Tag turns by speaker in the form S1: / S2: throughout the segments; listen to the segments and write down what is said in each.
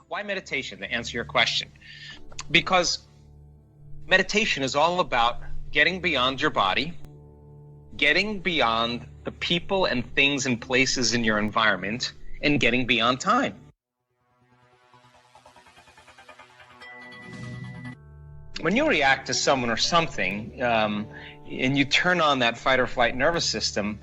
S1: why meditation, to answer your question? Because meditation is all about getting beyond your body, getting beyond the people and things and places in your environment, and getting beyond time. When you react to someone or something, and you turn on that fight or flight nervous system,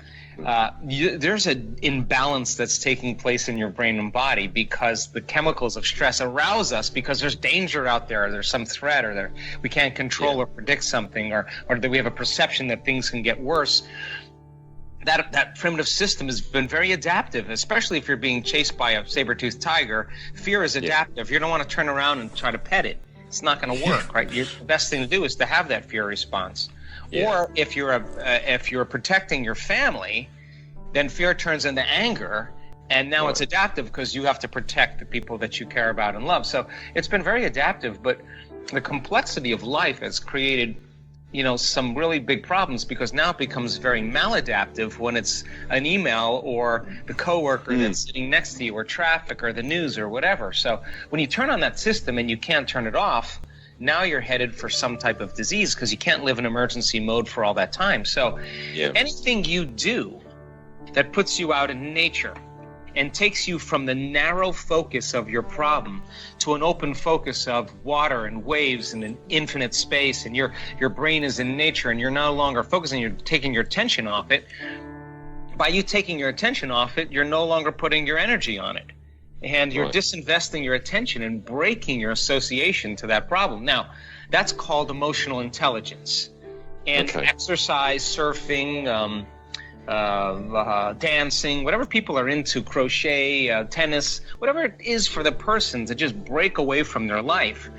S1: there's an imbalance that's taking place in your brain and body because the chemicals of stress arouse us because there's danger out there, or there's some threat, or we can't control or predict something, or that we have a perception that things can get worse. That primitive system has been very adaptive, especially if you're being chased by a saber-toothed tiger. Fear is adaptive. You don't want to turn around and try to pet it. It's not going to work, right? The best thing to do is to have that fear response. Or if you're protecting your family, then fear turns into anger, and now it's adaptive because you have to protect the people that you care about and love. So it's been very adaptive, but the complexity of life has created, some really big problems, because now it becomes very maladaptive when it's an email or the coworker that's sitting next to you, or traffic, or the news, or whatever. So when you turn on that system and you can't turn it off, now you're headed for some type of disease because you can't live in emergency mode for all that time. So anything you do that puts you out in nature and takes you from the narrow focus of your problem to an open focus of water and waves and an infinite space, and your brain is in nature and you're no longer focusing, you're taking your attention off it. By you taking your attention off it, you're no longer putting your energy on it. And you're disinvesting your attention and breaking your association to that problem. Now, that's called emotional intelligence. And exercise, surfing, dancing, whatever people are into, crochet, tennis, whatever it is for the person to just break away from their life.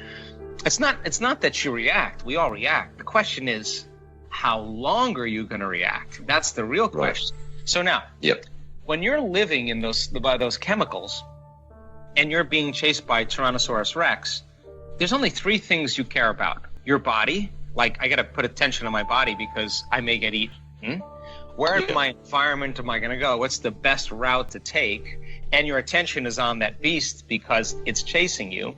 S1: It's not that you react. We all react. The question is, how long are you going to react? That's the real question. So now, when you're living in by those chemicals, and you're being chased by Tyrannosaurus Rex, there's only three things you care about. Your body, like I got to put attention on my body because I may get eaten. Where in my environment am I going to go? What's the best route to take? And your attention is on that beast because it's chasing you.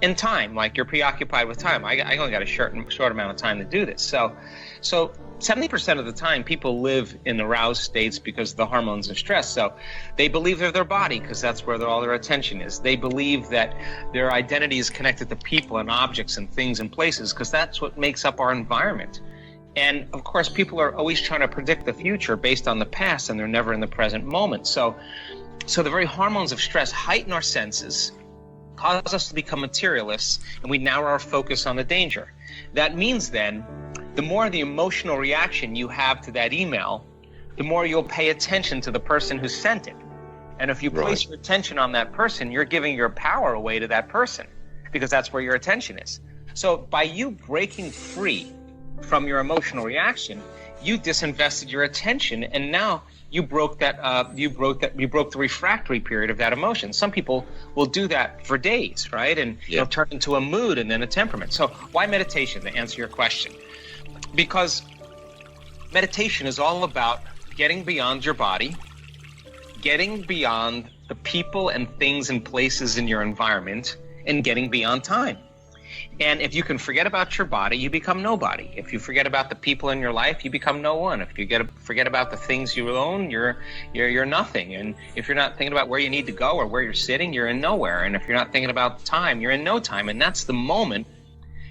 S1: And time, like you're preoccupied with time. I only got a short amount of time to do this. So 70% of the time people live in aroused states because of the hormones of stress. So they believe they're their body because that's where all their attention is. They believe that their identity is connected to people and objects and things and places because that's what makes up our environment. And of course, people are always trying to predict the future based on the past, and they're never in the present moment. So the very hormones of stress heighten our senses, cause us to become materialists, and we narrow our focus on the danger. That means then, the more the emotional reaction you have to that email, the more you'll pay attention to the person who sent it. And if you place your attention on that person, you're giving your power away to that person because that's where your attention is. So by you breaking free from your emotional reaction, you disinvested your attention, and now you broke the refractory period of that emotion. Some people will do that for days, right? And it'll turn into a mood and then a temperament. So why meditation, to answer your question? Because meditation is all about getting beyond your body, getting beyond the people and things and places in your environment, and getting beyond time. And if you can forget about your body, you become nobody. If you forget about the people in your life, you become no one. If you forget about the things you own, you're nothing. And if you're not thinking about where you need to go or where you're sitting, you're in nowhere. And if you're not thinking about time, you're in no time. And that's the moment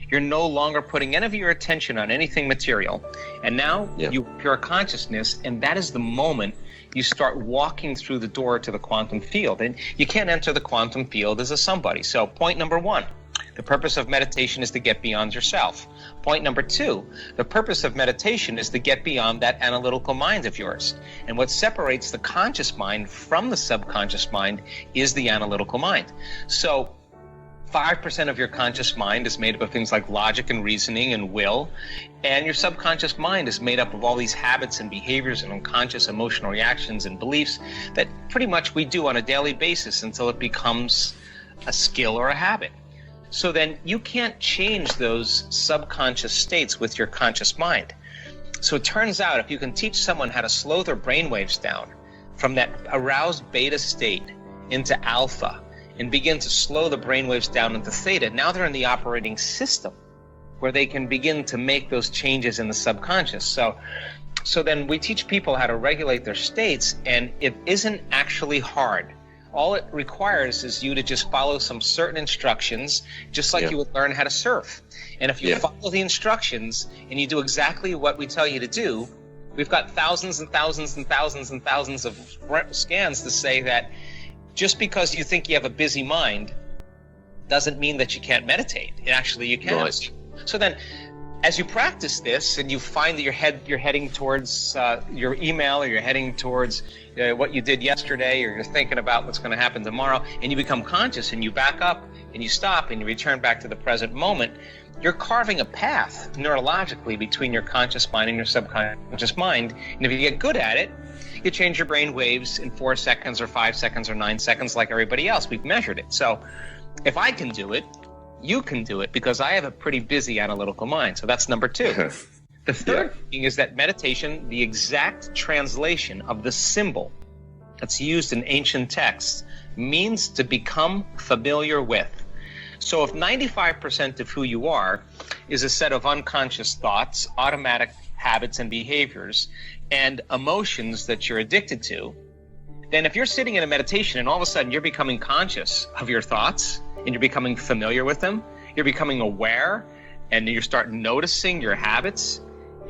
S1: you're no longer putting any of your attention on anything material. And now you pure consciousness, and that is the moment you start walking through the door to the quantum field. And you can't enter the quantum field as a somebody. So point number one, the purpose of meditation is to get beyond yourself. Point number two, the purpose of meditation is to get beyond that analytical mind of yours. And what separates the conscious mind from the subconscious mind is the analytical mind. So 5% of your conscious mind is made up of things like logic and reasoning and will, and your subconscious mind is made up of all these habits and behaviors and unconscious emotional reactions and beliefs that pretty much we do on a daily basis until it becomes a skill or a habit. So then you can't change those subconscious states with your conscious mind. So it turns out if you can teach someone how to slow their brainwaves down from that aroused beta state into alpha, and begin to slow the brainwaves down into theta. Now they're in the operating system where they can begin to make those changes in the subconscious. So then we teach people how to regulate their states, and it isn't actually hard. All it requires is you to just follow some certain instructions, just like you would learn how to surf. And if you follow the instructions and you do exactly what we tell you to do, we've got thousands and thousands and thousands and thousands of scans to say that just because you think you have a busy mind doesn't mean that you can't meditate. Actually, you can. Right. So then, as you practice this and you find that you're heading towards your email, or you're heading towards what you did yesterday, or you're thinking about what's going to happen tomorrow, and you become conscious and you back up and you stop and you return back to the present moment, you're carving a path neurologically between your conscious mind and your subconscious mind. And if you get good at it, you change your brain waves in 4 seconds or 5 seconds or 9 seconds like everybody else. We've measured it. So if I can do it, you can do it, because I have a pretty busy analytical mind. So that's number 2. The third thing is that meditation, the exact translation of the symbol that's used in ancient texts, means to become familiar with. So if 95% of who you are is a set of unconscious thoughts, automatic habits and behaviors, and emotions that you're addicted to, then if you're sitting in a meditation and all of a sudden you're becoming conscious of your thoughts and you're becoming familiar with them, you're becoming aware, and you start noticing your habits,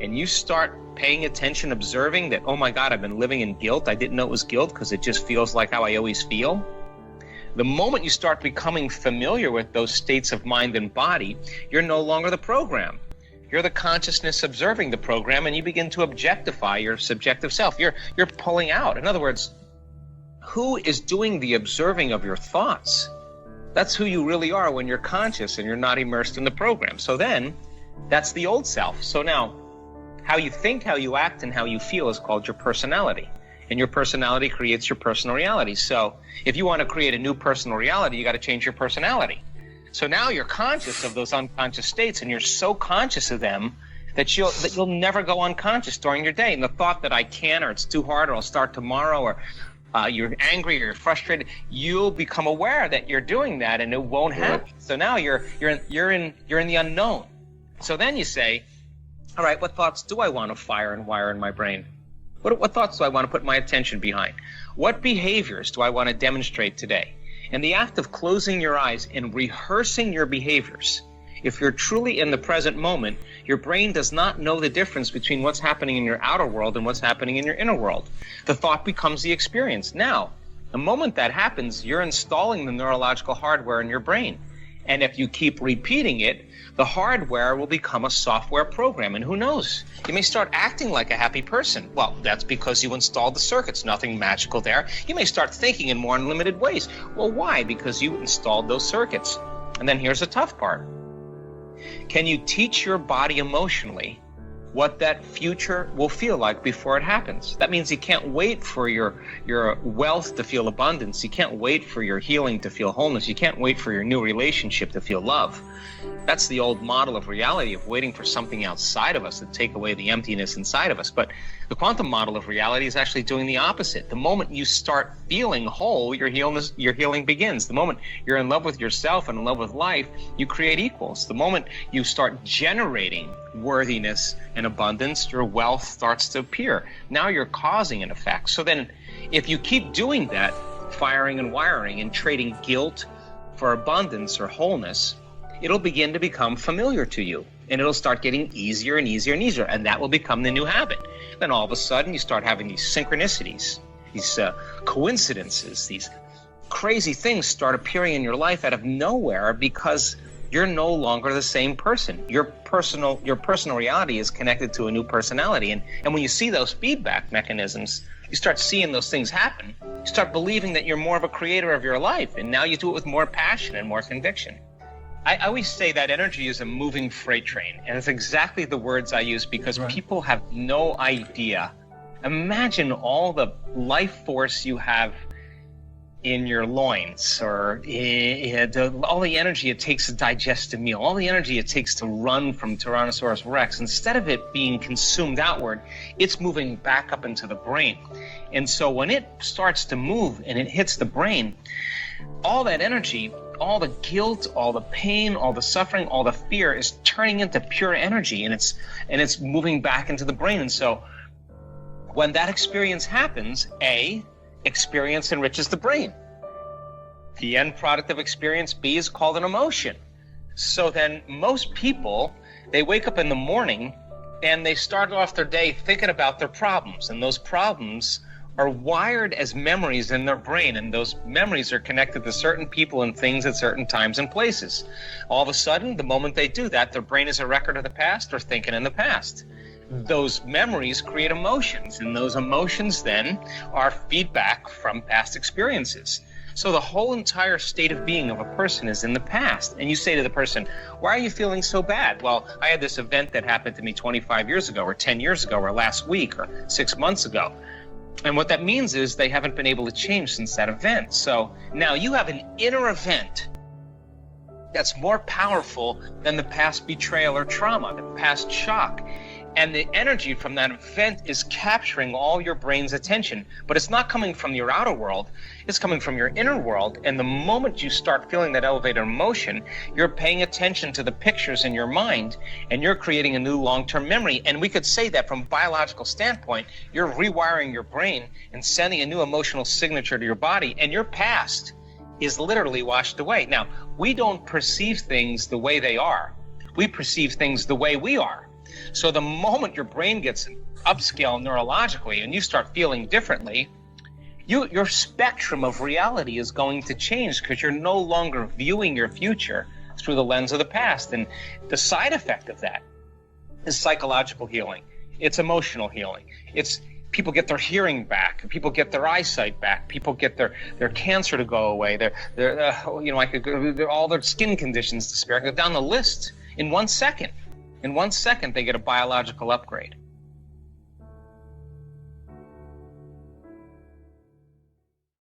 S1: and you start paying attention, observing that, oh my God, I've been living in guilt. I didn't know it was guilt because it just feels like how I always feel. The moment you start becoming familiar with those states of mind and body, you're no longer the program. You're the consciousness observing the program, and you begin to objectify your subjective self. You're pulling out. In other words, who is doing the observing of your thoughts? That's who you really are when you're conscious and you're not immersed in the program. So then, that's the old self. So now, how you think, how you act, and how you feel is called your personality. And your personality creates your personal reality. So if you want to create a new personal reality, you got to change your personality. So now you're conscious of those unconscious states, and you're so conscious of them that you'll never go unconscious during your day. And the thought that I can, or it's too hard, or I'll start tomorrow, or you're angry or you're frustrated, you'll become aware that you're doing that, and it won't happen. So now you're in the unknown. So then you say, all right, what thoughts do I want to fire and wire in my brain? What thoughts do I want to put my attention behind? What behaviors do I want to demonstrate today? And the act of closing your eyes and rehearsing your behaviors, if you're truly in the present moment, your brain does not know the difference between what's happening in your outer world and what's happening in your inner world. The thought becomes the experience. Now, the moment that happens, you're installing the neurological hardware in your brain. And if you keep repeating it, the hardware will become a software program. And who knows? You may start acting like a happy person. Well, that's because you installed the circuits. Nothing magical there. You may start thinking in more unlimited ways. Well, why? Because you installed those circuits. And then here's the tough part. Can you teach your body emotionally what that future will feel like before it happens? That means you can't wait for your wealth to feel abundance. You can't wait for your healing to feel wholeness. You can't wait for your new relationship to feel love. That's the old model of reality, of waiting for something outside of us to take away the emptiness inside of us. But the quantum model of reality is actually doing the opposite. The moment you start feeling whole, your healing begins. The moment you're in love with yourself and in love with life, you create equals. The moment you start generating worthiness and abundance, your wealth starts to appear. Now you're causing an effect. So then if you keep doing that, firing and wiring and trading guilt for abundance or wholeness, it'll begin to become familiar to you, and it'll start getting easier and easier and easier, and that will become the new habit. Then all of a sudden you start having these synchronicities, these coincidences, these crazy things start appearing in your life out of nowhere because you're no longer the same person. Your personal reality is connected to a new personality, and when you see those feedback mechanisms, you start seeing those things happen. You start believing that you're more of a creator of your life, and now you do it with more passion and more conviction. I always say that energy is a moving freight train, and it's exactly the words I use because people have no idea. Imagine all the life force you have in your loins, or all the energy it takes to digest a meal, all the energy it takes to run from Tyrannosaurus Rex. Instead of it being consumed outward, it's moving back up into the brain. And so when it starts to move and it hits the brain, all that energy, all the guilt, all the pain, all the suffering, all the fear is turning into pure energy, and it's moving back into the brain. And so when that experience happens, experience enriches the brain. The end product of experience, B, is called an emotion. So then most people, they wake up in the morning and they start off their day thinking about their problems, and those problems are wired as memories in their brain, and those memories are connected to certain people and things at certain times and places. All of a sudden, the moment they do that, their brain is a record of the past or thinking in the past. Those memories create emotions, and those emotions then are feedback from past experiences. So the whole entire state of being of a person is in the past. And you say to the person, why are you feeling so bad? Well, I had this event that happened to me 25 years ago or 10 years ago or last week or 6 months ago. And what that means is they haven't been able to change since that event. So now you have an inner event that's more powerful than the past betrayal or trauma, the past shock. And the energy from that event is capturing all your brain's attention. But it's not coming from your outer world, it's coming from your inner world. And the moment you start feeling that elevated emotion, you're paying attention to the pictures in your mind, and you're creating a new long-term memory. And we could say that from a biological standpoint, you're rewiring your brain and sending a new emotional signature to your body, and your past is literally washed away. Now, we don't perceive things the way they are. We perceive things the way we are. So the moment your brain gets upscale neurologically and you start feeling differently, your spectrum of reality is going to change, because you're no longer viewing your future through the lens of the past. And the side effect of that is psychological healing. It's emotional healing. It's people get their hearing back, people get their eyesight back, people get their cancer to go away, all their skin conditions disappear. I could go down the list in 1 second. In 1 second, they get a biological upgrade.